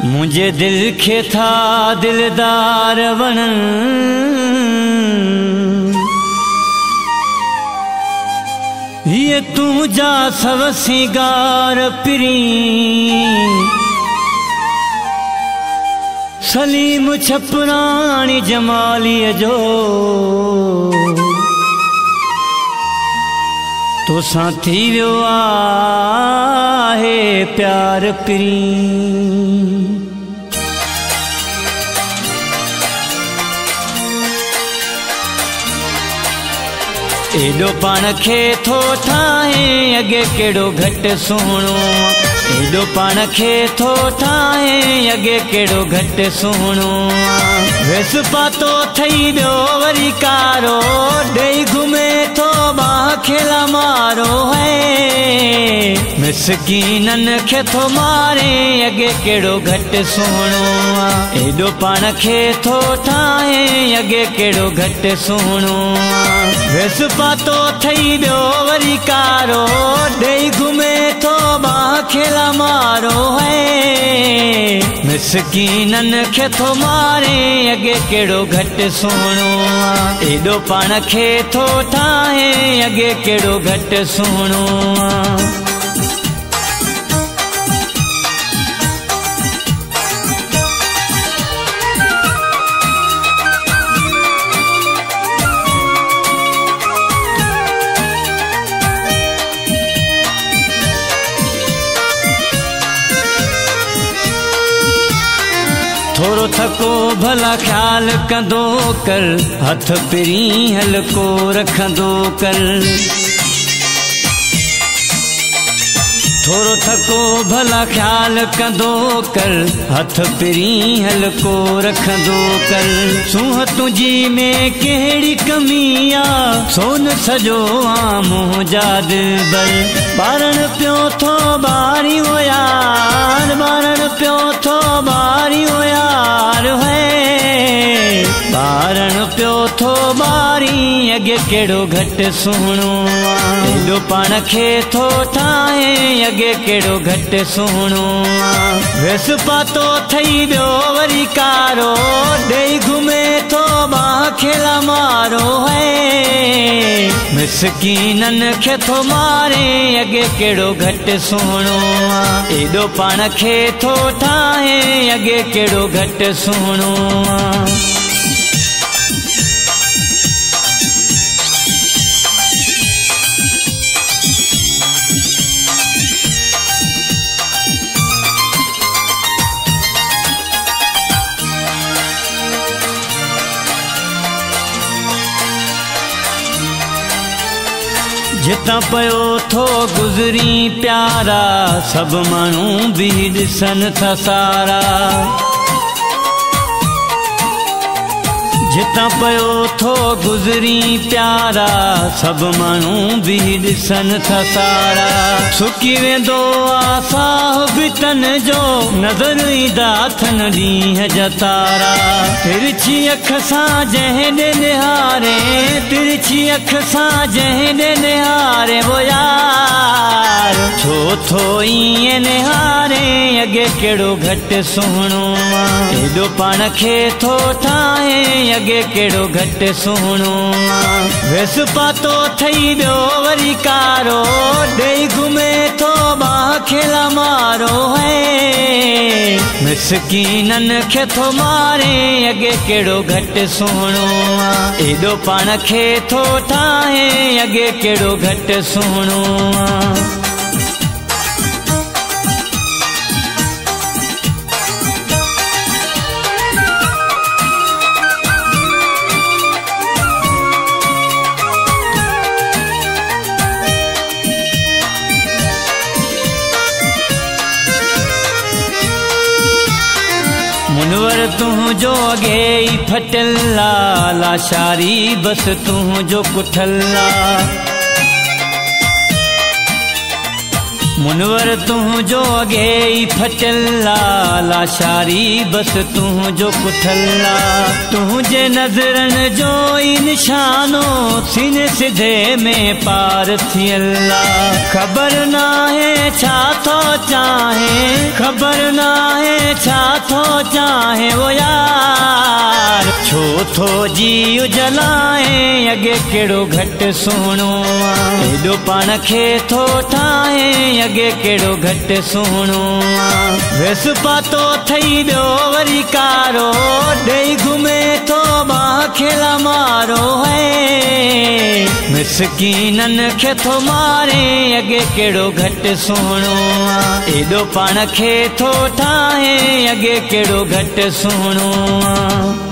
मुझे दिल खे था दिलदार वणन, ये तुझा सब सिंगार पिरी। सलीम छपराणी जमालीअ जो तो सां थी वियो आहे प्यार पिरी। एडो पाण खे थो ठाहे अगे केड़ो घट सुहिणो। एडो पाण खे थो ठाहे अगे केड़ो घट सुहिणो। वेस पातो थई वियो वरी कारो, ॾेई घुमे थो बाह खेला मारो है। मिसकीनन खे थो मारे अगे केड़ो घट सुहिणो। एडो पाण खे थो ठाहे अगे केड़ो घट सुहिणो। वेस पातो थई वियो वरी कारो, ॾेई घुमे थो बाह खेला मारो है। मिसकीनन खे थो मारे अगे केड़ो घट सुहिणो। एडो पाण खे थो ठाहे अगे केड़ो घट सुहिणो। थोरो थको भला ख्याल कंदो कर, हथ पिरी हल्को रखंदो कर। थोरो थको भला ख्याल कंदो कर, हथ पिरी हल्को रखंदो कर। सूंह तुझी में कहिड़ी कमी आ, सोन सजो आमो जाद बल। ॿारण पियो थो ॿारी हो यार, ॿारण पियो थो ॿारी हो यार है। ॿारण पियो थो ॿारी अगे केड़ो घट सुहिणो। एडो पाण खे थो ठाहे अगे केड़ो घट सुहिणो। वेस पातो थई वियो वरी कारो, ॾेई घुमे थो बाह खेला मारो है। मिसकीनन खे थो मारे अगे केड़ो घट सुहिणो। एडो पाण खे थो ठाहे अगे केड़ो घट सुहिणो। जितां पयो थो गुज़री प्यारा, सब माण्हू भी ॾिसन था सारा। जितां पयो थो गुज़री प्यारा, सब माण्हू भी ॾिसन था सारा। सुकी वेंदो आ साह बितन जो, नज़र ईंदा अथन ॾींहं जा तारा। तिरछी अख सां जंहिं ॾे निहारे, तिरछी अख सां जंहिं ॾे निहारे वो यार। छो थो ईअं निहारे अगे केड़ो घट सुहिणो। एडो पाण खे थो ठाहे अगे केड़ो घट सुहिणो। वेस पातो थई वियो वरी कारो, ॾेई घुमे थो बाह खेला मारो है। मिसकीनन खे थो मारे अगे केड़ो घट सुहिणो। एडो पाण खे थो ठाहे अगे केड़ो घट सुहिणो। मुनवर तुझो अगे ई फटल्ला, लाशारी बस तुझो कुठल्ला। मुनवर तुझो अगे ई फटल्ला लाशारी बस तुझो कुठल्ला तुझे नजरन जो ई निशानो सीने सिधे में पार थियल्ला खबर ना है छा थो चाहे खबर ना है छा थो चाहे वो यार छो थो जीव जलाए अगे केड़ो घट सुणो एडो पान खे थो ठाहे अगे केड़ो घट सुणो वेस पातो थई बियो वरी कारो डेई घुमे तो खेला मारो है मिसकीनन खे थो मारे अगे केड़ो घट सुणो एडो पान खे थो ठाहे अगे केड़ो घट सुणो।